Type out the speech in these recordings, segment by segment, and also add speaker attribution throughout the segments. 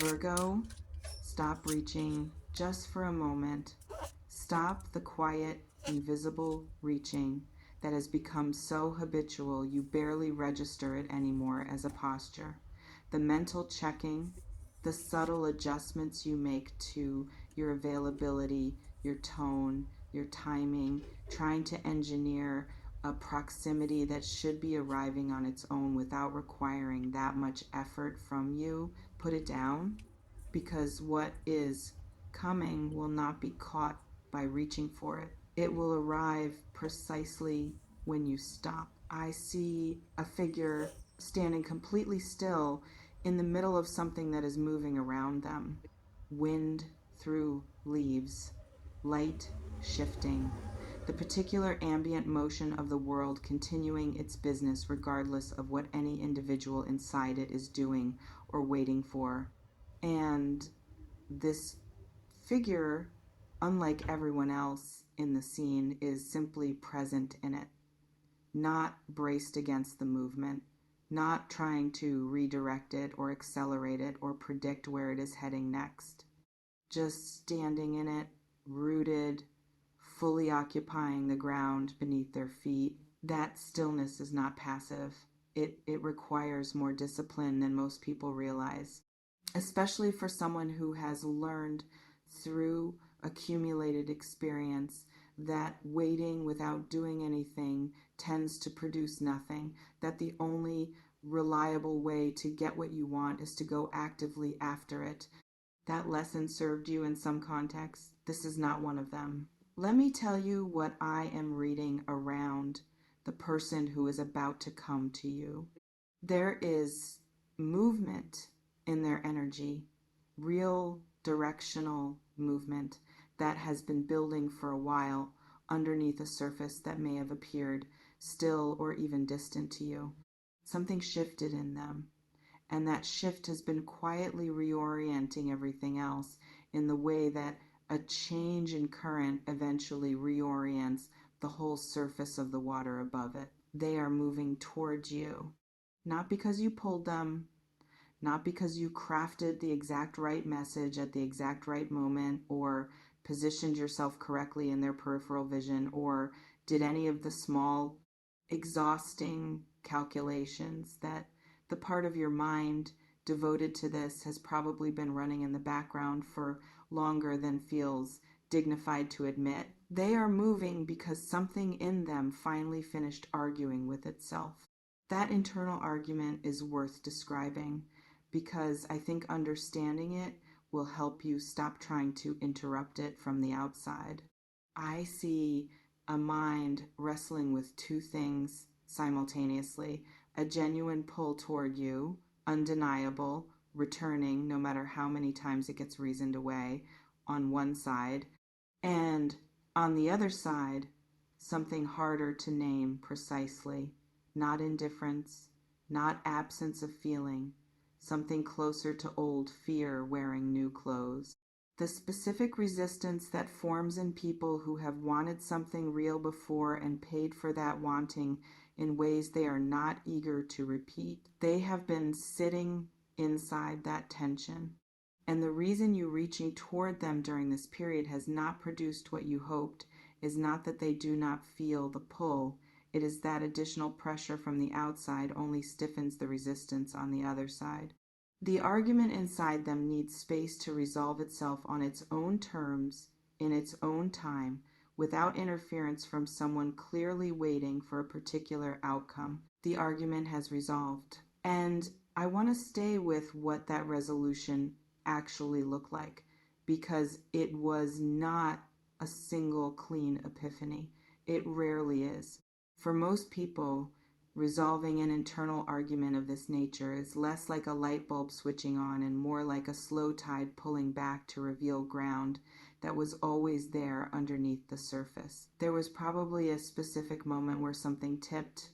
Speaker 1: Virgo, stop reaching just for a moment. Stop the quiet, invisible reaching that has become so habitual you barely register it anymore as a posture. The mental checking, the subtle adjustments you make to your availability, your tone, your timing, trying to engineer a proximity that should be arriving on its own without requiring that much effort from you. Put it down, because what is coming will not be caught by reaching for it. It will arrive precisely when you stop. I see a figure standing completely still in the middle of something that is moving around them. Wind through leaves, light shifting, the particular ambient motion of the world continuing its business regardless of what any individual inside it is doing or waiting for. And this figure, unlike everyone else in the scene, is simply present in it, not braced against the movement, not trying to redirect it or accelerate it or predict where it is heading next. Just standing in it, rooted, fully occupying the ground beneath their feet. That stillness is not passive. It requires more discipline than most people realize, especially for someone who has learned through accumulated experience that waiting without doing anything tends to produce nothing, that the only reliable way to get what you want is to go actively after it. That lesson served you in some contexts. This is not one of them. Let me tell you what I am reading around the person who is about to come to you. There is movement in their energy, real directional movement that has been building for a while underneath a surface that may have appeared still or even distant to you. Something shifted in them, and that shift has been quietly reorienting everything else in the way that a change in current eventually reorients the whole surface of the water above it. They are moving towards you, not because you pulled them, not because you crafted the exact right message at the exact right moment or positioned yourself correctly in their peripheral vision or did any of the small, exhausting calculations that the part of your mind devoted to this has probably been running in the background for longer than feels dignified to admit. They are moving because something in them finally finished arguing with itself. That internal argument is worth describing because I think understanding it will help you stop trying to interrupt it from the outside. I see a mind wrestling with two things simultaneously: a genuine pull toward you, undeniable, returning no matter how many times it gets reasoned away on one side, and on the other side, something harder to name precisely. Not indifference, not absence of feeling, something closer to old fear wearing new clothes. The specific resistance that forms in people who have wanted something real before and paid for that wanting in ways they are not eager to repeat. They have been sitting inside that tension. And the reason you reaching toward them during this period has not produced what you hoped is not that they do not feel the pull. It is that additional pressure from the outside only stiffens the resistance on the other side. The argument inside them needs space to resolve itself on its own terms, in its own time, without interference from someone clearly waiting for a particular outcome. The argument has resolved. And I want to stay with what that resolution actually looked like, because it was not a single clean epiphany. It rarely is. For most people, resolving an internal argument of this nature is less like a light bulb switching on and more like a slow tide pulling back to reveal ground that was always there underneath the surface. There was probably a specific moment where something tipped,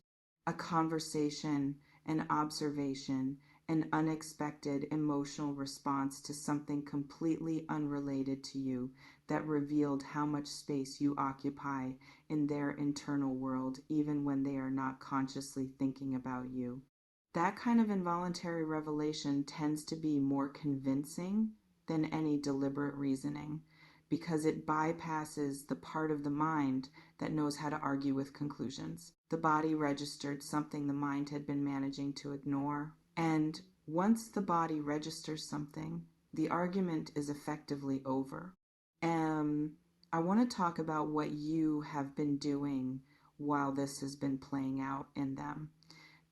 Speaker 1: a conversation, an observation, an unexpected emotional response to something completely unrelated to you that revealed how much space you occupy in their internal world, even when they are not consciously thinking about you. That kind of involuntary revelation tends to be more convincing than any deliberate reasoning because it bypasses the part of the mind that knows how to argue with conclusions. The body registered something the mind had been managing to ignore. And once the body registers something, the argument is effectively over. I want to talk about what you have been doing while this has been playing out in them,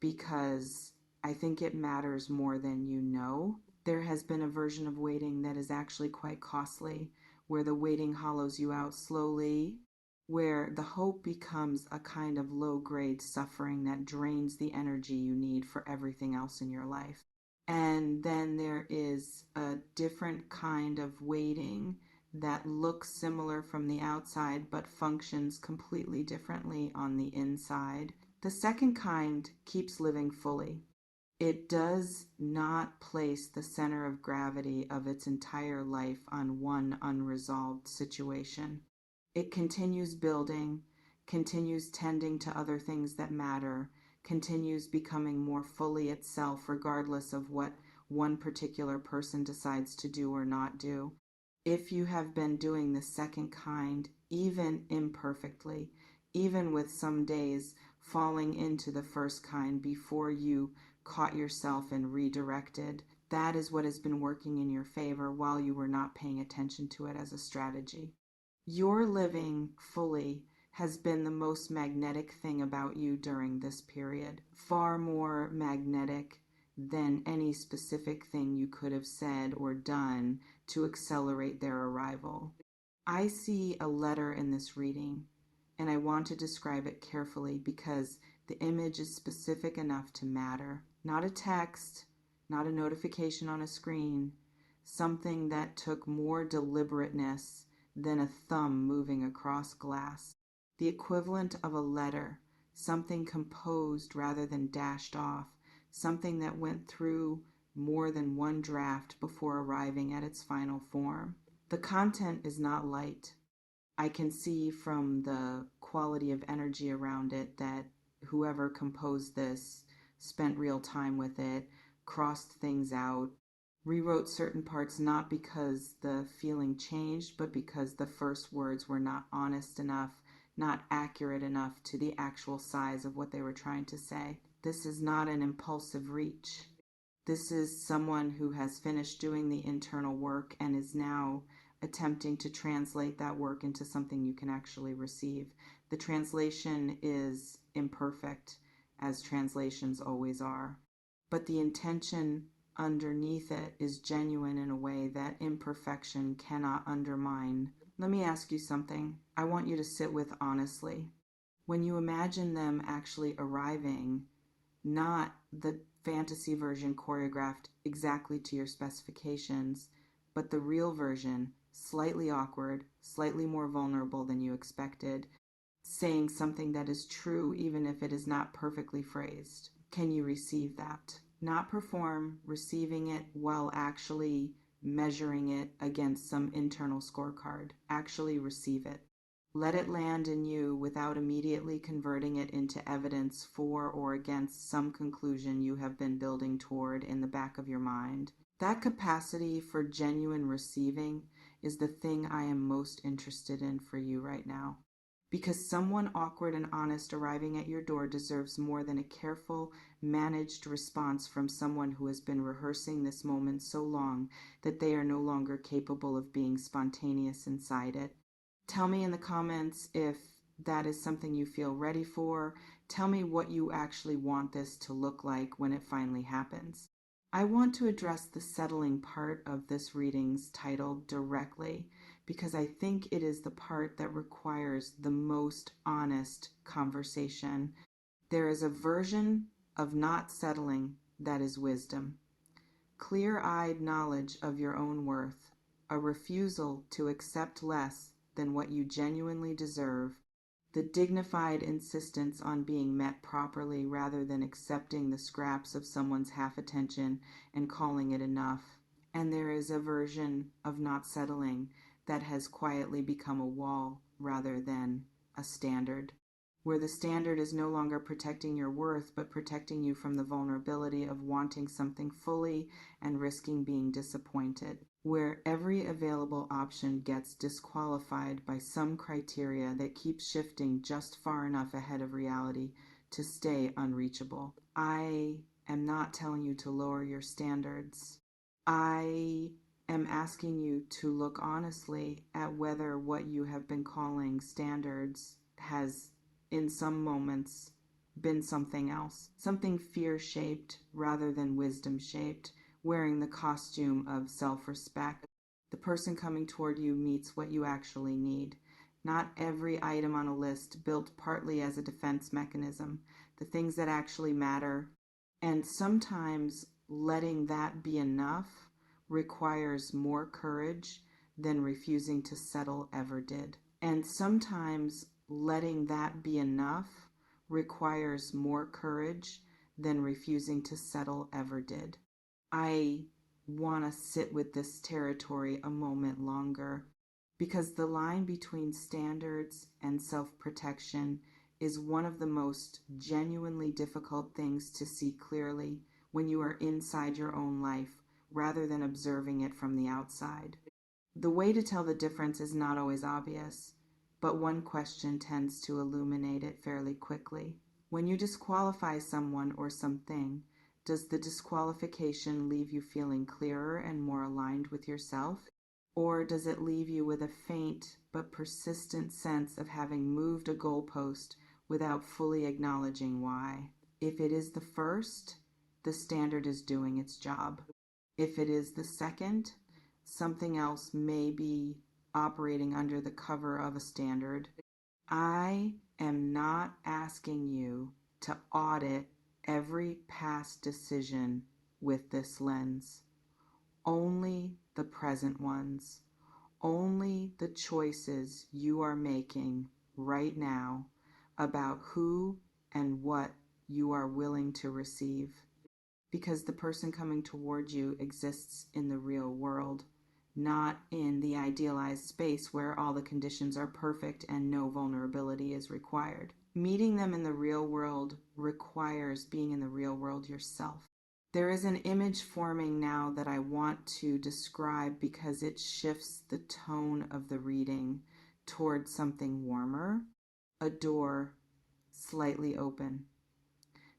Speaker 1: because I think it matters more than you know. There has been a version of waiting that is actually quite costly, where the waiting hollows you out slowly, where the hope becomes a kind of low-grade suffering that drains the energy you need for everything else in your life. And then there is a different kind of waiting that looks similar from the outside but functions completely differently on the inside. The second kind keeps living fully. It does not place the center of gravity of its entire life on one unresolved situation. It continues building, continues tending to other things that matter, continues becoming more fully itself regardless of what one particular person decides to do or not do. If you have been doing the second kind, even imperfectly, even with some days falling into the first kind before you caught yourself and redirected, that is what has been working in your favor while you were not paying attention to it as a strategy. Your living fully has been the most magnetic thing about you during this period, far more magnetic than any specific thing you could have said or done to accelerate their arrival. I see a letter in this reading, and I want to describe it carefully because the image is specific enough to matter. Not a text, not a notification on a screen, something that took more deliberateness than a thumb moving across glass. The equivalent of a letter, something composed rather than dashed off, something that went through more than one draft before arriving at its final form. The content is not light. I can see from the quality of energy around it that whoever composed this spent real time with it, crossed things out, rewrote certain parts not because the feeling changed, but because the first words were not honest enough, not accurate enough to the actual size of what they were trying to say. This is not an impulsive reach. This is someone who has finished doing the internal work and is now attempting to translate that work into something you can actually receive. The translation is imperfect, as translations always are, but the intention underneath it is genuine in a way that imperfection cannot undermine. Let me ask you something I want you to sit with honestly. When you imagine them actually arriving, not the fantasy version choreographed exactly to your specifications, but the real version, slightly awkward, slightly more vulnerable than you expected, saying something that is true even if it is not perfectly phrased. Can you receive that? Not perform, receiving it while actually measuring it against some internal scorecard. Actually receive it. Let it land in you without immediately converting it into evidence for or against some conclusion you have been building toward in the back of your mind. That capacity for genuine receiving is the thing I am most interested in for you right now. Because someone awkward and honest arriving at your door deserves more than a careful, managed response from someone who has been rehearsing this moment so long that they are no longer capable of being spontaneous inside it. Tell me in the comments if that is something you feel ready for. Tell me what you actually want this to look like when it finally happens. I want to address the settling part of this reading's title directly because I think it is the part that requires the most honest conversation. There is a version of not settling that is wisdom. Clear-eyed knowledge of your own worth, a refusal to accept less than what you genuinely deserve, the dignified insistence on being met properly rather than accepting the scraps of someone's half attention and calling it enough. And there is a version of not settling that has quietly become a wall rather than a standard. where the standard is no longer protecting your worth, but protecting you from the vulnerability of wanting something fully and risking being disappointed, where every available option gets disqualified by some criteria that keeps shifting just far enough ahead of reality to stay unreachable. I am not telling you to lower your standards. I am asking you to look honestly at whether what you have been calling standards has in some moments been something else, something fear-shaped rather than wisdom-shaped, wearing the costume of self-respect. The person coming toward you meets what you actually need. Not every item on a list built partly as a defense mechanism, the things that actually matter. And sometimes letting that be enough requires more courage than refusing to settle ever did. And sometimes letting that be enough requires more courage than refusing to settle ever did. I want to sit with this territory a moment longer because the line between standards and self-protection is one of the most genuinely difficult things to see clearly when you are inside your own life rather than observing it from the outside. The way to tell the difference is not always obvious, but one question tends to illuminate it fairly quickly. When you disqualify someone or something, does the disqualification leave you feeling clearer and more aligned with yourself? Or does it leave you with a faint but persistent sense of having moved a goalpost without fully acknowledging why? If it is the first, the standard is doing its job. If it is the second, something else may be operating under the cover of a standard. I am not asking you to audit every past decision with this lens. Only the present ones. Only the choices you are making right now about who and what you are willing to receive. Because the person coming toward you exists in the real world, not in the idealized space where all the conditions are perfect and no vulnerability is required. Meeting them in the real world requires being in the real world yourself. There is an image forming now that I want to describe because it shifts the tone of the reading toward something warmer. A door slightly open,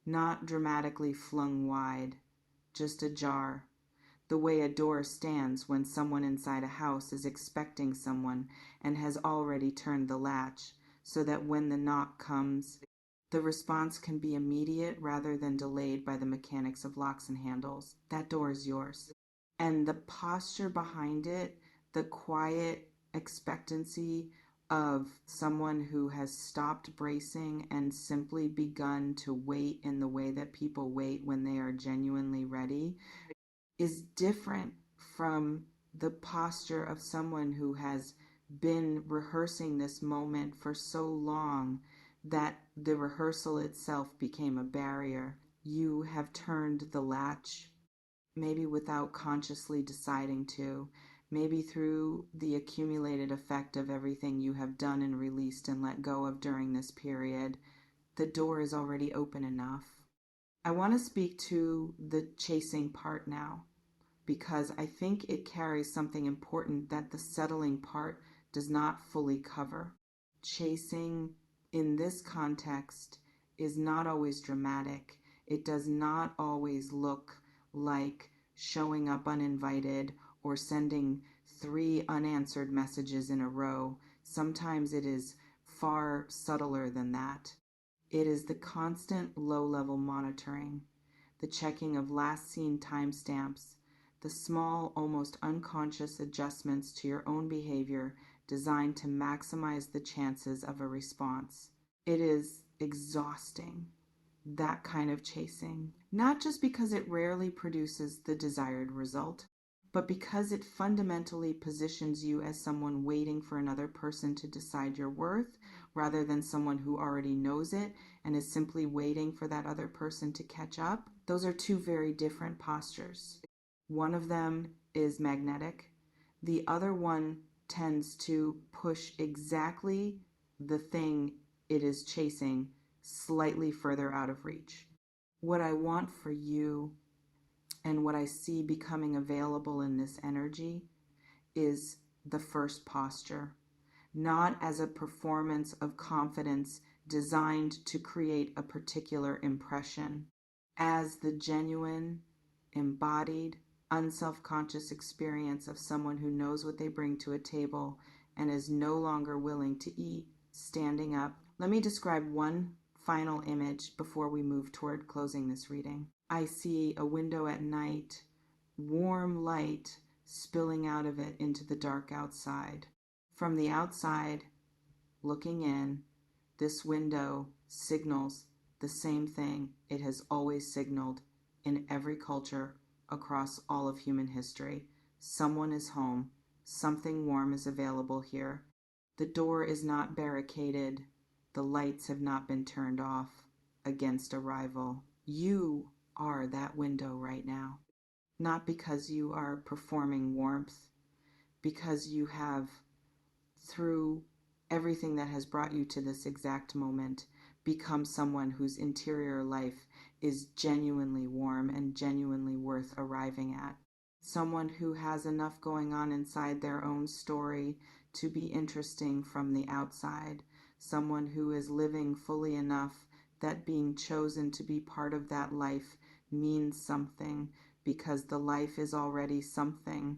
Speaker 1: not dramatically flung wide, just ajar. The way a door stands when someone inside a house is expecting someone and has already turned the latch, so that when the knock comes, the response can be immediate rather than delayed by the mechanics of locks and handles. That door is yours. And the posture behind it, the quiet expectancy of someone who has stopped bracing and simply begun to wait in the way that people wait when they are genuinely ready, is different from the posture of someone who has been rehearsing this moment for so long that the rehearsal itself became a barrier. You have turned the latch, maybe without consciously deciding to, maybe through the accumulated effect of everything you have done and released and let go of during this period. The door is already open enough. I want to speak to the chasing part now, because I think it carries something important that the settling part does not fully cover. Chasing in this context is not always dramatic. It does not always look like showing up uninvited or sending 3 unanswered messages in a row. Sometimes it is far subtler than that. It is the constant low-level monitoring, the checking of last seen timestamps, the small, almost unconscious adjustments to your own behavior designed to maximize the chances of a response. It is exhausting, that kind of chasing, not just because it rarely produces the desired result, but because it fundamentally positions you as someone waiting for another person to decide your worth, rather than someone who already knows it and is simply waiting for that other person to catch up. Those are 2 very different postures. One of them is magnetic. The other one tends to push exactly the thing it is chasing slightly further out of reach. What I want for you and what I see becoming available in this energy is the first posture, not as a performance of confidence designed to create a particular impression, as the genuine, embodied, unself-conscious experience of someone who knows what they bring to a table and is no longer willing to eat standing up. Let me describe one final image before we move toward closing this reading. I see a window at night, warm light spilling out of it into the dark outside. From the outside, looking in, this window signals the same thing it has always signaled in every culture across all of human history. Someone is home. Something warm is available here. The door is not barricaded. The lights have not been turned off against arrival. You are that window right now. Not because you are performing warmth, because you have, through everything that has brought you to this exact moment, become someone whose interior life is genuinely warm and genuinely worth arriving at. Someone who has enough going on inside their own story to be interesting from the outside. Someone who is living fully enough that being chosen to be part of that life means something, because the life is already something.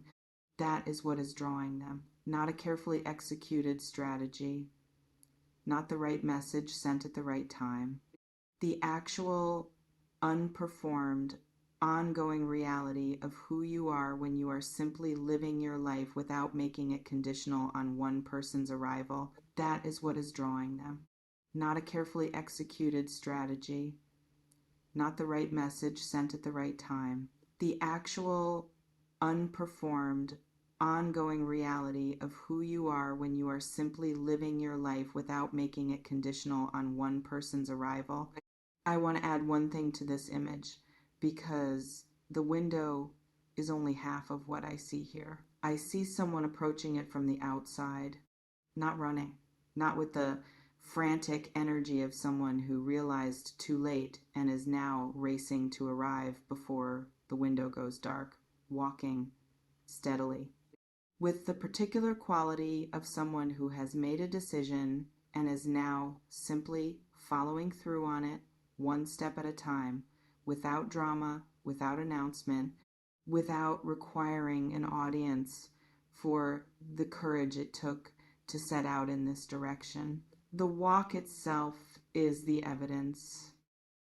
Speaker 1: That is what is drawing them. Not a carefully executed strategy, not the right message sent at the right time. The actual unperformed, ongoing reality of who you are when you are simply living your life without making it conditional on one person's arrival. That is what is drawing them. Not a carefully executed strategy, not the right message sent at the right time. The actual unperformed, ongoing reality of who you are when you are simply living your life without making it conditional on one person's arrival. I want to add one thing to this image, because the window is only half of what I see here. I see someone approaching it from the outside, not running, not with the frantic energy of someone who realized too late and is now racing to arrive before the window goes dark, walking steadily, with the particular quality of someone who has made a decision and is now simply following through on it, one step at a time, without drama, without announcement, without requiring an audience for the courage it took to set out in this direction. The walk itself is the evidence,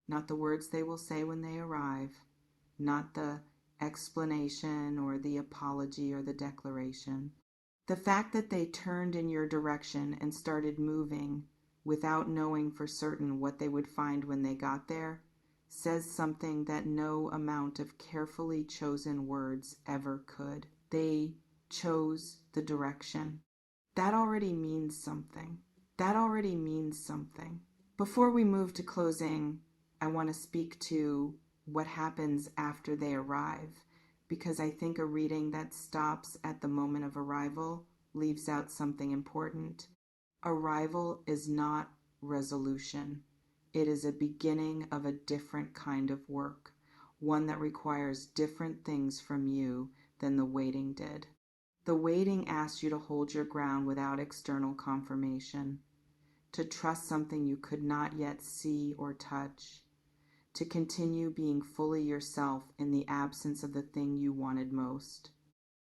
Speaker 1: not the words they will say when they arrive, not the explanation or the apology or the declaration. The fact that they turned in your direction and started moving without knowing for certain what they would find when they got there says something that no amount of carefully chosen words ever could. They chose the direction. That already means something. That already means something. Before we move to closing, I want to speak to what happens after they arrive, because I think a reading that stops at the moment of arrival leaves out something important. Arrival is not resolution. It is a beginning of a different kind of work, one that requires different things from you than the waiting did. The waiting asks you to hold your ground without external confirmation, to trust something you could not yet see or touch, to continue being fully yourself in the absence of the thing you wanted most.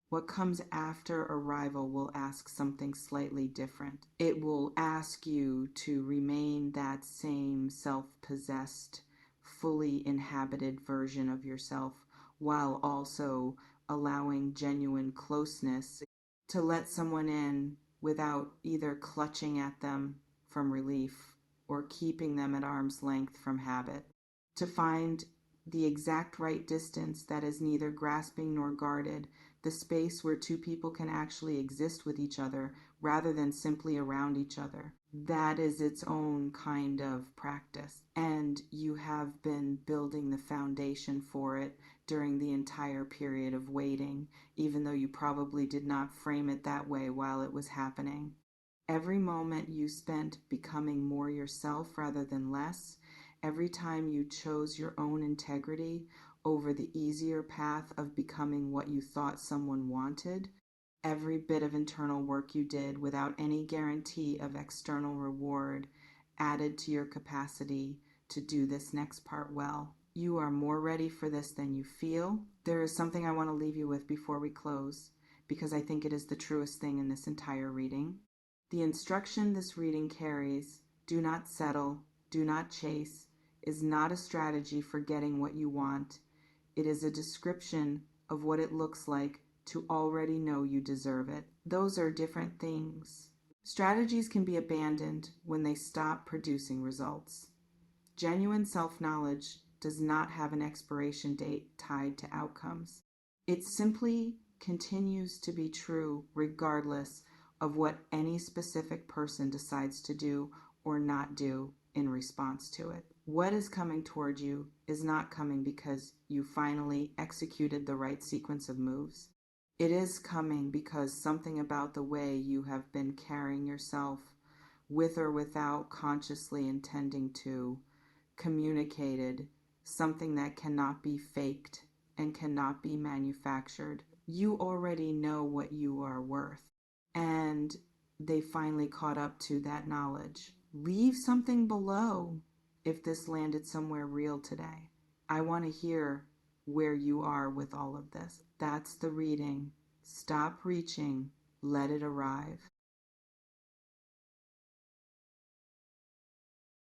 Speaker 1: What comes after arrival will ask something slightly different. It will ask you to remain that same self-possessed, fully inhabited version of yourself, while also allowing genuine closeness, to let someone in without either clutching at them from relief or keeping them at arm's length from habit, to find the exact right distance that is neither grasping nor guarded, the space where two people can actually exist with each other rather than simply around each other. That is its own kind of practice, and you have been building the foundation for it during the entire period of waiting, even though you probably did not frame it that way while it was happening. Every moment you spent becoming more yourself rather than less, every time you chose your own integrity over the easier path of becoming what you thought someone wanted, every bit of internal work you did without any guarantee of external reward added to your capacity to do this next part well. You are more ready for this than you feel. There is something I want to leave you with before we close, because I think it is the truest thing in this entire reading. The instruction this reading carries, do not settle, do not chase, is not a strategy for getting what you want. It is a description of what it looks like to already know you deserve it. Those are different things. Strategies can be abandoned when they stop producing results. Genuine self-knowledge does not have an expiration date tied to outcomes. It simply continues to be true regardless of what any specific person decides to do or not do in response to it. What is coming toward you is not coming because you finally executed the right sequence of moves. It is coming because something about the way you have been carrying yourself, with or without consciously intending to, communicated something that cannot be faked and cannot be manufactured. You already know what you are worth, and they finally caught up to that knowledge. Leave something below if this landed somewhere real today. I want to hear where you are with all of this. That's the reading. Stop reaching. Let it arrive.